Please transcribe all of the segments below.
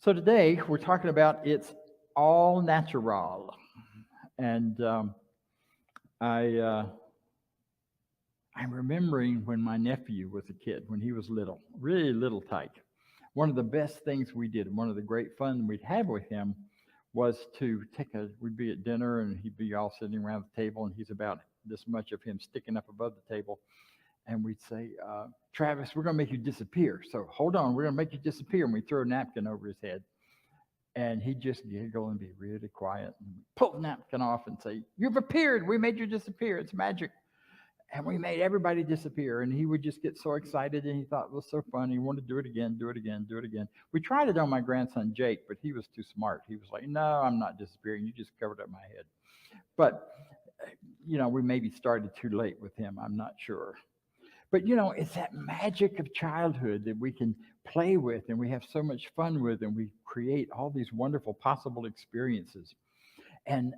So today we're talking about it's all natural, and I I'm remembering when my nephew was a kid, when he was little, really little tyke. One of the best things we did, one of the great fun we'd have with him, was to we'd be at dinner and he'd be all sitting around the table, and he's about this much of him sticking up above the table, and we'd say, Travis, we're going to make you disappear. So hold on, we're going to make you disappear. And we'd throw a napkin over his head. And he'd just giggle and be really quiet and pull the napkin off and say, you've appeared. We made you disappear. It's magic. And we made everybody disappear. And he would just get so excited, and he thought it was so fun. He wanted to do it again, do it again, do it again. We tried it on my grandson, Jake, but he was too smart. He was like, no, I'm not disappearing. You just covered up my head. But, we maybe started too late with him. I'm not sure. But, it's that magic of childhood that we can play with and we have so much fun with, and we create all these wonderful possible experiences. But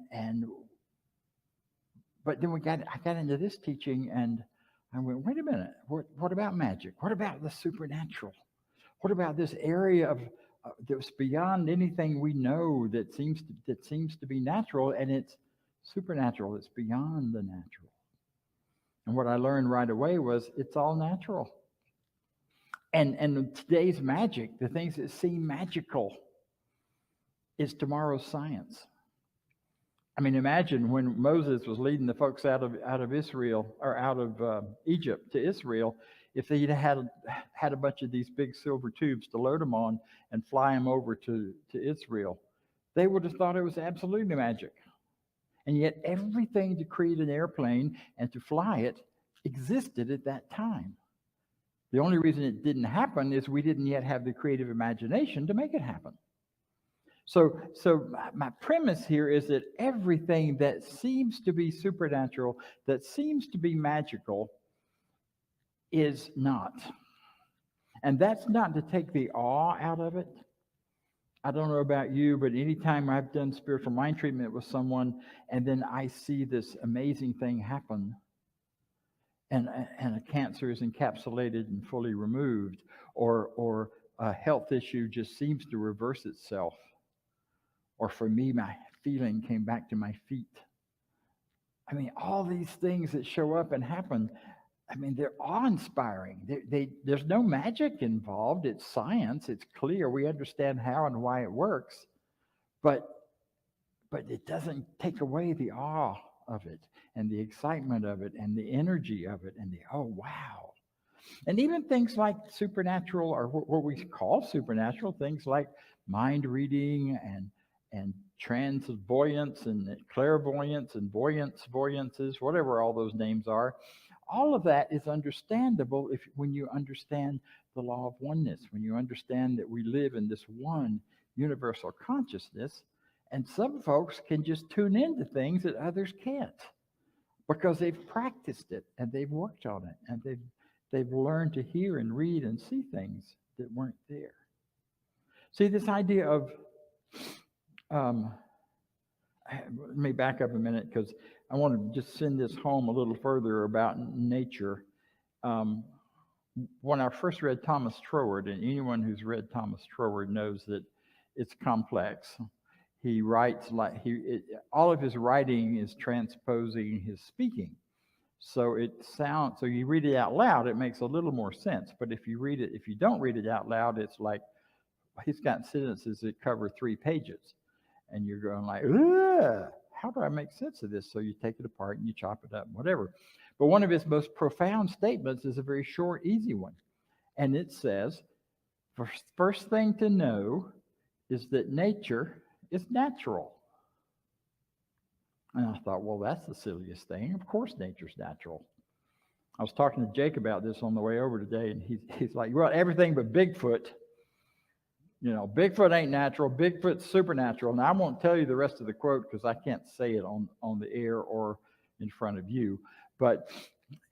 then I got into this teaching, and I went, wait a minute, what about magic? What about the supernatural? What about this area of that's beyond anything we know that seems to be natural, and it's supernatural, it's beyond the natural. And what I learned right away was it's all natural. And today's magic, the things that seem magical, is tomorrow's science. I mean, imagine when Moses was leading the folks out of Israel, or out of Egypt to Israel, if they'd had a bunch of these big silver tubes to load them on and fly them over to Israel, they would have thought it was absolutely magic. And yet everything to create an airplane and to fly it existed at that time. The only reason it didn't happen is we didn't yet have the creative imagination to make it happen. So my premise here is that everything that seems to be supernatural, that seems to be magical, is not. And that's not to take the awe out of it. I don't know about you, but anytime I've done spiritual mind treatment with someone, and then I see this amazing thing happen, and a cancer is encapsulated and fully removed, or a health issue just seems to reverse itself, or for me, my feeling came back to my feet. I mean, all these things that show up and happen, I mean, they're awe-inspiring. There's no magic involved. It's science. It's clear. We understand how and why it works. But it doesn't take away the awe of it, and the excitement of it, and the energy of it, and the, oh, wow. And even things like supernatural, or what we call supernatural, things like mind reading and transvoyance and clairvoyance and voyances, whatever all those names are. All of that is understandable when you understand the law of oneness, when you understand that we live in this one universal consciousness, and some folks can just tune into things that others can't because they've practiced it and they've worked on it, and they've learned to hear and read and see things that weren't there. See, this idea of let me back up a minute, because I want to just send this home a little further about nature. When I first read Thomas Troward, and anyone who's read Thomas Troward knows that it's complex. He writes all of his writing is transposing his speaking. So you read it out loud, it makes a little more sense. But if you don't read it out loud, it's like he's got sentences that cover 3 pages. And you're going like, how do I make sense of this? So you take it apart and you chop it up, whatever. But one of his most profound statements is a very short, easy one. And it says, first thing to know is that nature is natural. And I thought, well, that's the silliest thing. Of course nature's natural. I was talking to Jake about this on the way over today, and he's like, well, everything but Bigfoot. Bigfoot ain't natural. Bigfoot's supernatural. Now, I won't tell you the rest of the quote because I can't say it on the air or in front of you. But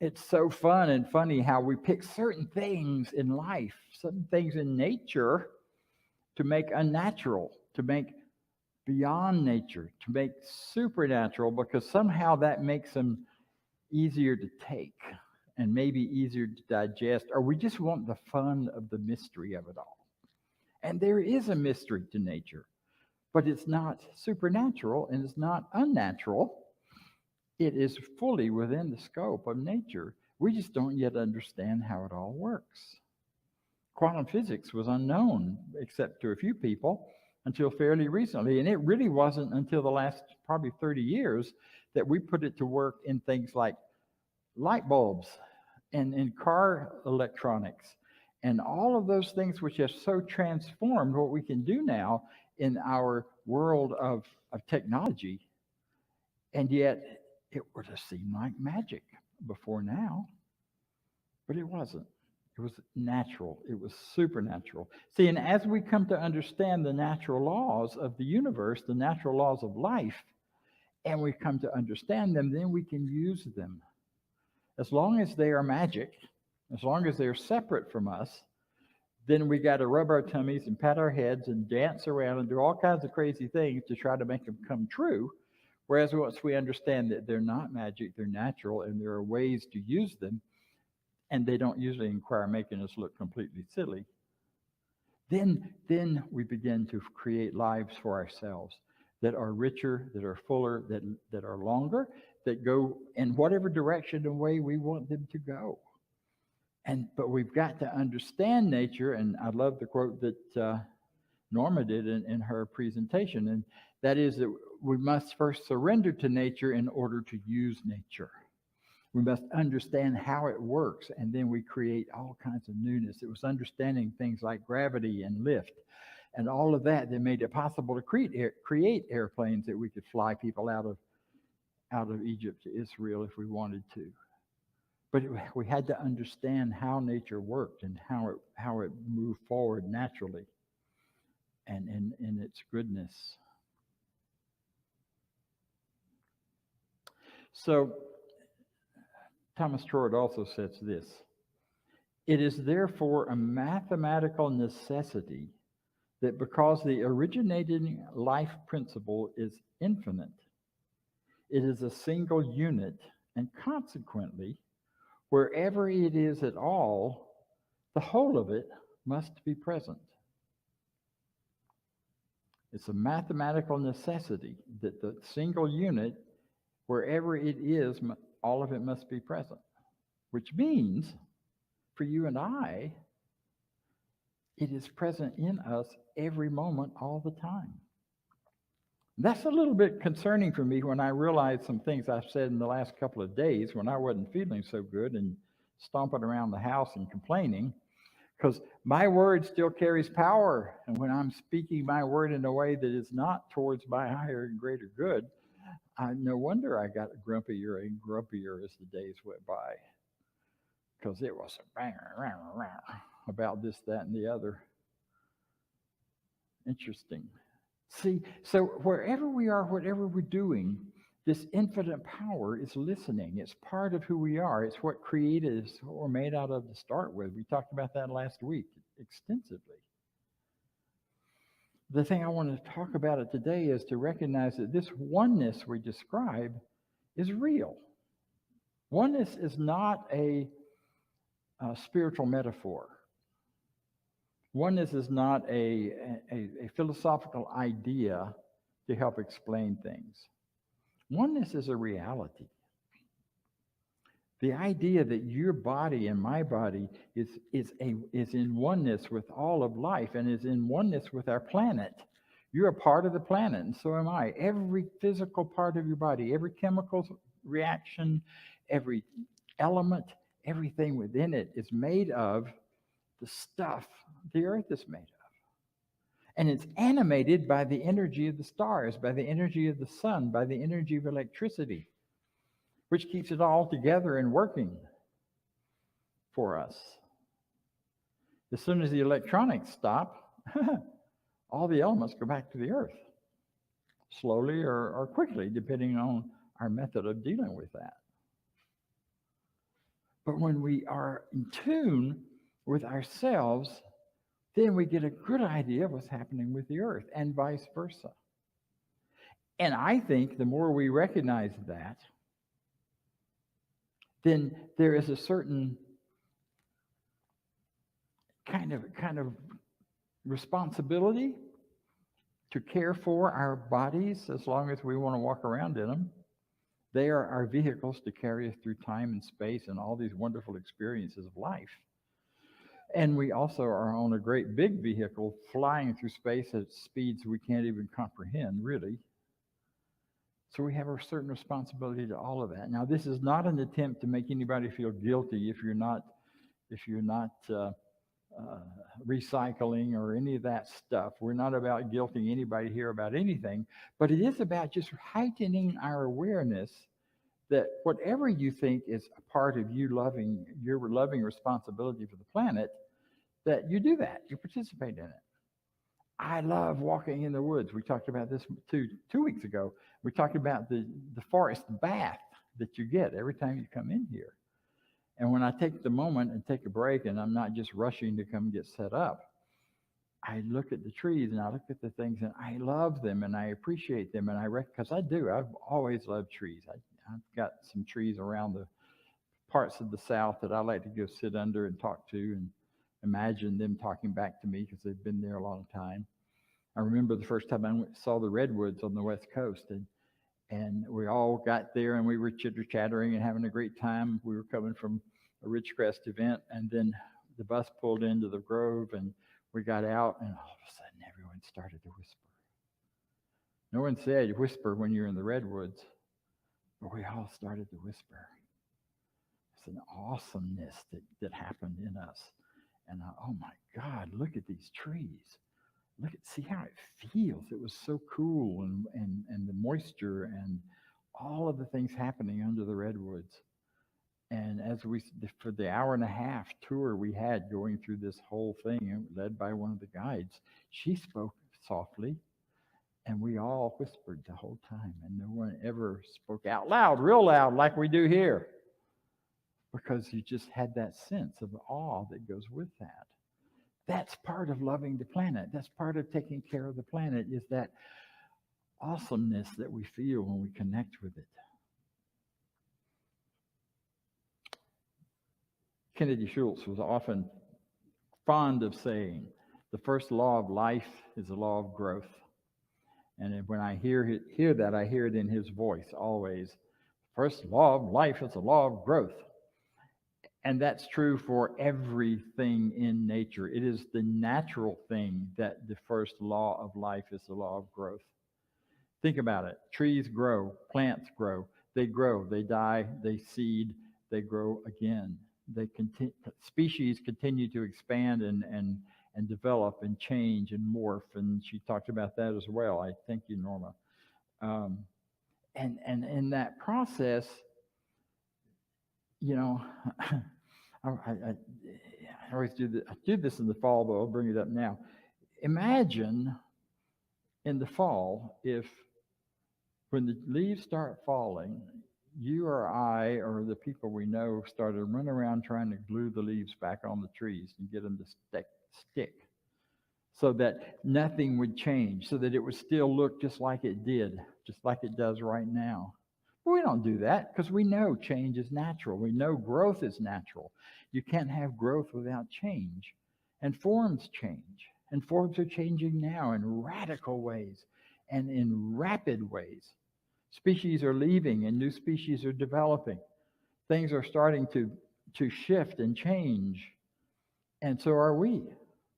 it's so fun and funny how we pick certain things in life, certain things in nature to make unnatural, to make beyond nature, to make supernatural, because somehow that makes them easier to take and maybe easier to digest, or we just want the fun of the mystery of it all. And there is a mystery to nature, but it's not supernatural and it's not unnatural. It is fully within the scope of nature. We just don't yet understand how it all works. Quantum physics was unknown, except to a few people, until fairly recently. And it really wasn't until the last probably 30 years that we put it to work in things like light bulbs and in car electronics and all of those things which have so transformed what we can do now in our world of technology. And yet it would have seemed like magic before now, but it wasn't. It was natural. It was supernatural. See, and as we come to understand the natural laws of the universe, the natural laws of life, and we come to understand them, then we can use them. As long as they are magic, as long as they're separate from us, then we got to rub our tummies and pat our heads and dance around and do all kinds of crazy things to try to make them come true. Whereas once we understand that they're not magic, they're natural, and there are ways to use them, and they don't usually require making us look completely silly, then we begin to create lives for ourselves that are richer, that are fuller, that are longer, that go in whatever direction and way we want them to go. But we've got to understand nature, and I love the quote that Norma did in her presentation, and that is that we must first surrender to nature in order to use nature. We must understand how it works, and then we create all kinds of newness. It was understanding things like gravity and lift and all of that made it possible to create airplanes that we could fly people out of Egypt to Israel if we wanted to. But we had to understand how nature worked and how it moved forward naturally and in its goodness. So Thomas Trord also says this: it is therefore a mathematical necessity that because the originating life principle is infinite, it is a single unit, and consequently, wherever it is at all, the whole of it must be present. It's a mathematical necessity that the single unit, wherever it is, all of it must be present. Which means, for you and I, it is present in us every moment, all the time. That's a little bit concerning for me when I realize some things I've said in the last couple of days when I wasn't feeling so good and stomping around the house and complaining, because my word still carries power. And when I'm speaking my word in a way that is not towards my higher and greater good, no wonder I got grumpier and grumpier as the days went by, because it was about this, that, and the other. Interesting. See, so wherever we are, whatever we're doing, this infinite power is listening. It's part of who we are. It's what created us, what we're made out of to start with. We talked about that last week extensively. The thing I want to talk about it today is to recognize that this oneness we describe is real. Oneness is not a spiritual metaphor. Oneness is not a philosophical idea to help explain things. Oneness is a reality. The idea that your body and my body is in oneness with all of life and is in oneness with our planet. You're a part of the planet, and so am I. Every physical part of your body, every chemical reaction, every element, everything within it is made of the stuff the earth is made of. And it's animated by the energy of the stars, by the energy of the sun, by the energy of electricity, which keeps it all together and working for us. As soon as the electronics stop, all the elements go back to the earth, slowly or quickly, depending on our method of dealing with that. But when we are in tune with ourselves, then we get a good idea of what's happening with the earth, and vice versa. And I think the more we recognize that, then there is a certain kind of responsibility to care for our bodies as long as we want to walk around in them. They are our vehicles to carry us through time and space and all these wonderful experiences of life. And we also are on a great big vehicle flying through space at speeds we can't even comprehend, really. So we have a certain responsibility to all of that. Now, this is not an attempt to make anybody feel guilty if you're not recycling or any of that stuff. We're not about guilting anybody here about anything, but it is about just heightening our awareness that whatever you think is a part of you loving, your loving responsibility for the planet, that you do that, you participate in it. I love walking in the woods. We talked about this two weeks ago. We talked about the forest bath that you get every time you come in here. And when I take the moment and take a break and I'm not just rushing to come get set up, I look at the trees and I look at the things and I love them and I appreciate them. And because I do, I've always loved trees. I've got some trees around the parts of the South that I like to go sit under and talk to and imagine them talking back to me because they've been there a long time. I remember the first time I saw the redwoods on the West Coast, and we all got there and we were chitter-chattering and having a great time. We were coming from a Ridgecrest event, and then the bus pulled into the grove and we got out, and all of a sudden everyone started to whisper. No one said whisper when you're in the redwoods, but we all started to whisper. It's an awesomeness that happened in us. And oh my God, look at these trees. See how it feels. It was so cool, and the moisture and all of the things happening under the redwoods. And for the hour and a half tour we had going through this whole thing, led by one of the guides, she spoke softly, and we all whispered the whole time, and no one ever spoke out loud, real loud, like we do here, because you just had that sense of awe that goes with that. That's part of loving the planet. That's part of taking care of the planet, is that awesomeness that we feel when we connect with it. Kennedy Schultz was often fond of saying, the first law of life is the law of growth. And when I hear that, I hear it in his voice always. First law of life is the law of growth. And that's true for everything in nature. It is the natural thing that the first law of life is the law of growth. Think about it. Trees grow, plants grow, they die, they seed, they grow again. Species continue to expand and develop and change and morph. And she talked about that as well. I thank you, Norma. And in that process, I always do this. I do this in the fall, but I'll bring it up now. Imagine in the fall, if when the leaves start falling, you or I or the people we know started running around trying to glue the leaves back on the trees and get them to stick so that nothing would change, so that it would still look just like it did, just like it does right now. But we don't do that because we know change is natural. We know growth is natural. You can't have growth without change. And forms change. And forms are changing now in radical ways and in rapid ways. Species are leaving and new species are developing. Things are starting to shift and change. And so are we.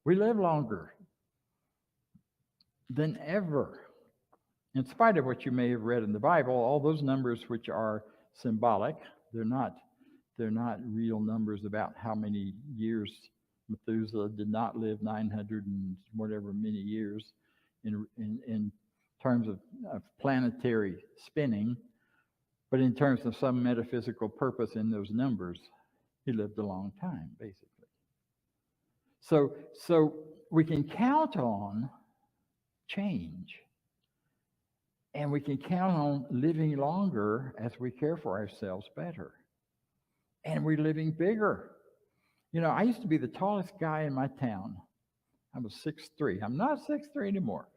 We live longer than ever. In spite of what you may have read in the Bible, all those numbers which are symbolic, they're not real numbers about how many years. Methuselah did not live 900 and whatever many years in terms of planetary spinning, but in terms of some metaphysical purpose in those numbers, he lived a long time, basically. So we can count on change. And we can count on living longer as we care for ourselves better. And we're living bigger. I used to be the tallest guy in my town. I was 6'3". I'm not 6'3" anymore.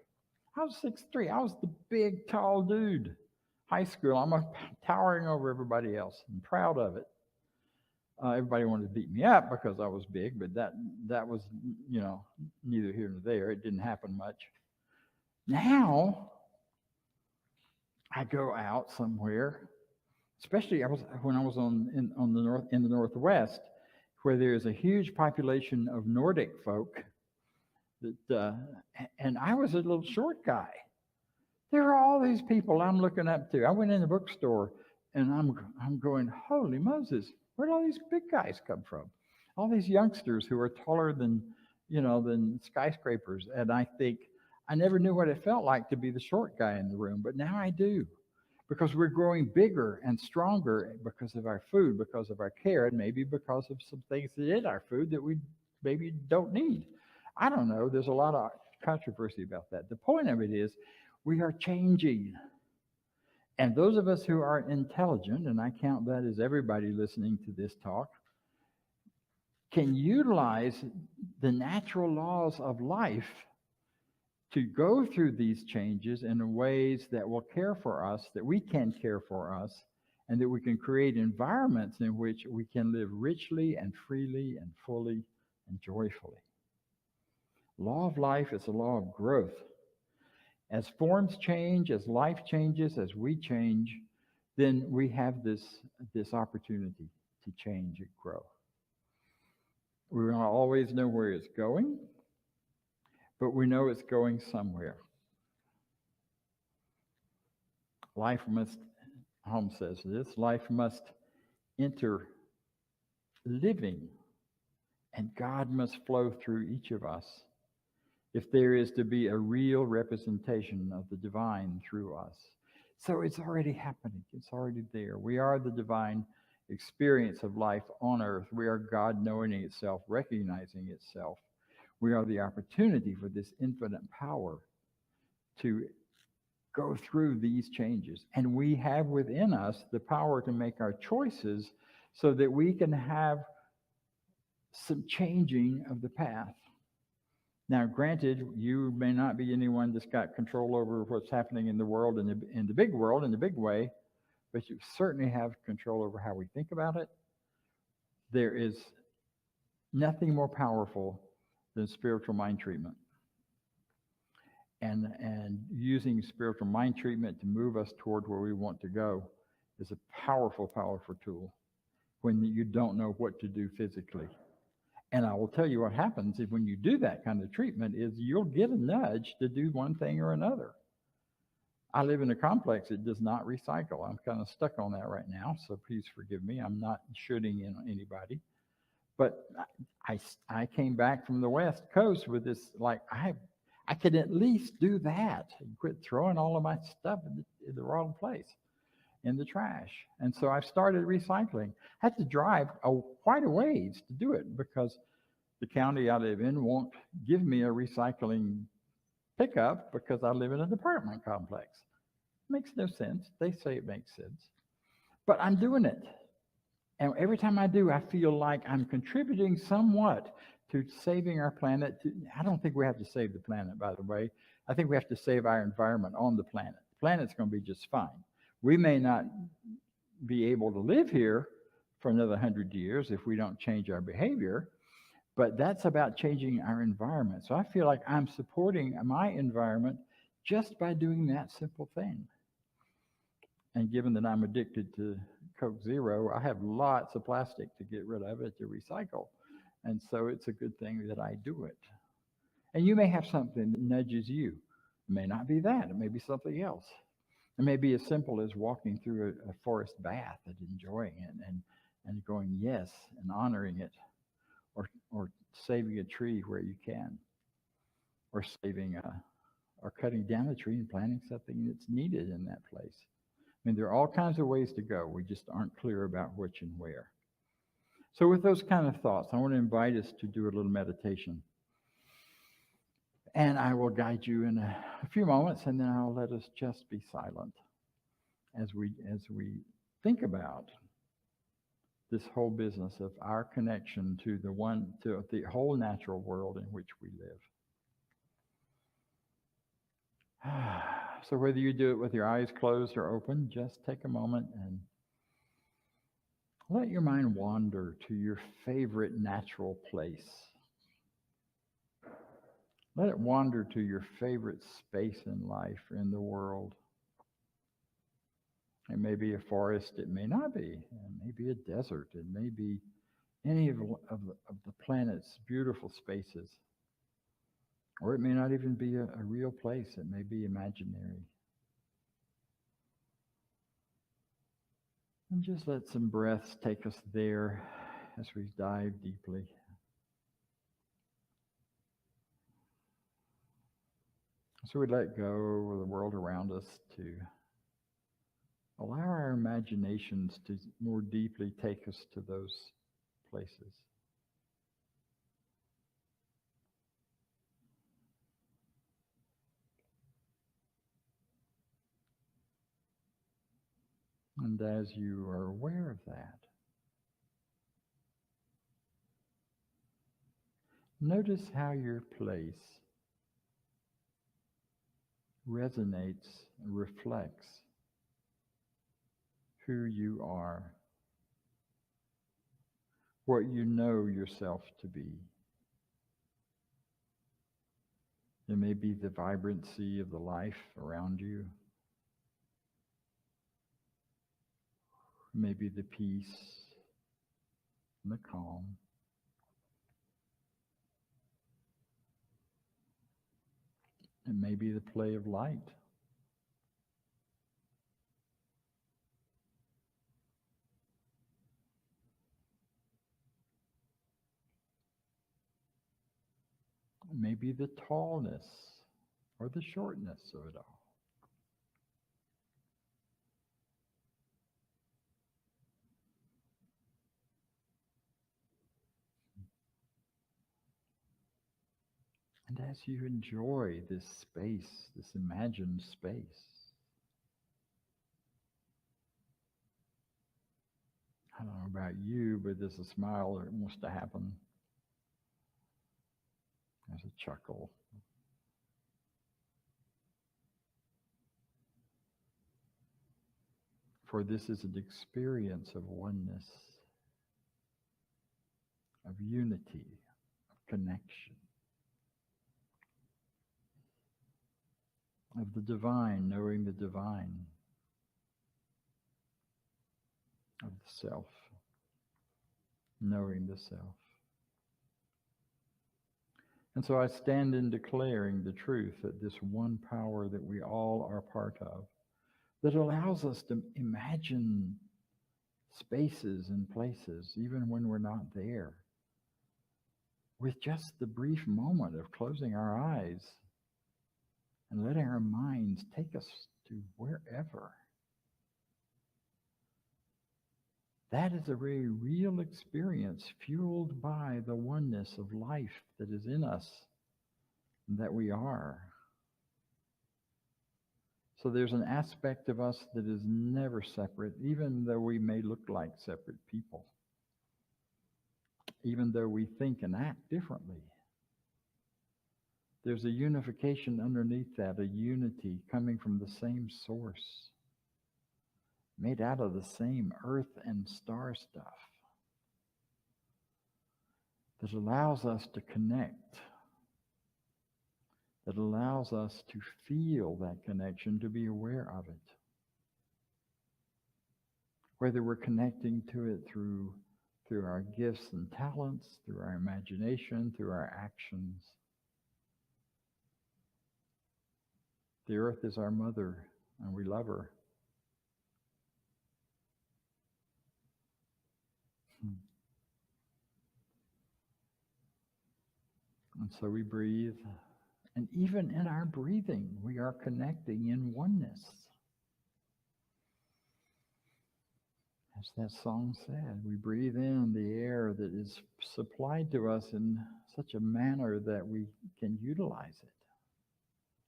I was 6'3". I was the big, tall dude. High school, I'm towering over everybody else. I'm proud of it. Everybody wanted to beat me up because I was big, but that was, neither here nor there. It didn't happen much. Now I go out somewhere, especially when I was in the Northwest, where there is a huge population of Nordic folk. And I was a little short guy. There are all these people I'm looking up to. I went in the bookstore and I'm going, holy Moses, where did all these big guys come from? All these youngsters who are taller than skyscrapers. And I think I never knew what it felt like to be the short guy in the room, but now I do. Because we're growing bigger and stronger because of our food, because of our care, and maybe because of some things that in our food that we maybe don't need. I don't know. There's a lot of controversy about that. The point of it is we are changing. And those of us who are intelligent, and I count that as everybody listening to this talk, can utilize the natural laws of life to go through these changes in ways that will care for us, that we can care for us, and that we can create environments in which we can live richly and freely and fully and joyfully. Law of life is a law of growth. As forms change, as life changes, as we change, then we have this opportunity to change and grow. We don't always know where it's going, but we know it's going somewhere. Life must, Holmes says this, life must enter living, and God must flow through each of us if there is to be a real representation of the divine through us. So it's already happening. It's already there. We are the divine experience of life on earth. We are God knowing itself, recognizing itself. We are the opportunity for this infinite power to go through these changes. And we have within us the power to make our choices so that we can have some changing of the path. Now, granted, you may not be anyone that's got control over what's happening in the world, in the big world, in the big way, but you certainly have control over how we think about it. There is nothing more powerful than spiritual mind treatment. And using spiritual mind treatment to move us toward where we want to go is a powerful, powerful tool when you don't know what to do physically. And I will tell you what happens is when you do that kind of treatment is you'll get a nudge to do one thing or another. I live in a complex that does not recycle. I'm kind of stuck on that right now, so please forgive me. I'm not shooting in on anybody. But I came back from the West Coast with this, like, I could at least do that and quit throwing all of my stuff in the wrong place, in the trash. And so I've started recycling. I had to drive quite a ways to do it because the county I live in won't give me a recycling pickup because I live in an apartment complex. Makes no sense. They say it makes sense. But I'm doing it. And every time I do, I feel like I'm contributing somewhat to saving our planet. I don't think we have to save the planet, by the way. I think we have to save our environment on the planet. The planet's going to be just fine. We may not be able to live here for another 100 years if we don't change our behavior, but that's about changing our environment. So I feel like I'm supporting my environment just by doing that simple thing. And given that I'm addicted to Coke Zero, I have lots of plastic to get rid of it, to recycle. And so it's a good thing that I do it. And you may have something that nudges you. It may not be that. It may be something else. It may be as simple as walking through a forest bath and enjoying it and going yes and honoring it, or saving a tree where you can, or or cutting down a tree and planting something that's needed in that place. I mean, there are all kinds of ways to go. We just aren't clear about which and where. So with those kind of thoughts, I want to invite us to do a little meditation. And I will guide you in a few moments, and then I'll let us just be silent as we think about this whole business of our connection to the whole natural world in which we live. So whether you do it with your eyes closed or open, just take a moment and Let your mind wander to your favorite natural place. Let it wander to your favorite space in life or in the world. It may be a forest, it may not be. It may be a desert, it may be any of the planet's beautiful spaces. Or it may not even be a real place, it may be imaginary. And just let some breaths take us there as we dive deeply. So we let go of the world around us to allow our imaginations to more deeply take us to those places. And as you are aware of that, notice how your place resonates and reflects who you are, what you know yourself to be. It may be the vibrancy of the life around you. It may be the peace and the calm. It may be the play of light. It may be the tallness or the shortness of it all. And as you enjoy this space, this imagined space, I don't know about you, but there's a smile that wants to happen. There's a chuckle. For this is an experience of oneness, of unity, of connection, of the divine knowing the divine, of the self knowing the self. And so I stand in declaring the truth that this one power that we all are part of, that allows us to imagine spaces and places even when we're not there, with just the brief moment of closing our eyes and letting our minds take us to wherever. That is a very real experience fueled by the oneness of life that is in us and that we are. So there's an aspect of us that is never separate, even though we may look like separate people, even though we think and act differently. There's a unification underneath that, a unity coming from the same source, made out of the same earth and star stuff, that allows us to connect, that allows us to feel that connection, to be aware of it. Whether we're connecting to it through our gifts and talents, through our imagination, through our actions. The earth is our mother, and we love her. And so we breathe, and even in our breathing, we are connecting in oneness. As that song said, we breathe in the air that is supplied to us in such a manner that we can utilize it.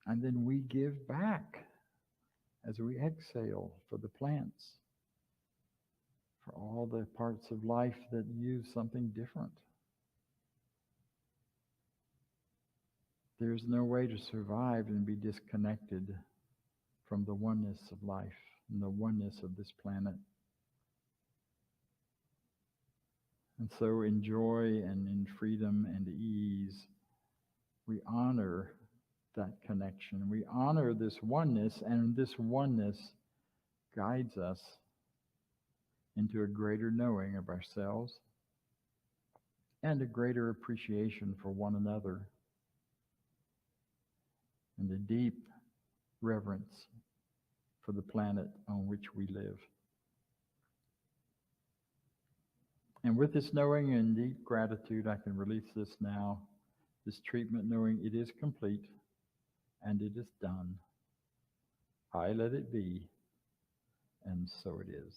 And then we give back as we exhale for the plants, for all the parts of life that use something different. There's no way to survive and be disconnected from the oneness of life and the oneness of this planet. And so in joy and in freedom and ease, we honor that connection. We honor this oneness, and this oneness guides us into a greater knowing of ourselves and a greater appreciation for one another and a deep reverence for the planet on which we live. And with this knowing and deep gratitude, I can release this now, this treatment, knowing it is complete and it is done. I let it be, and so it is.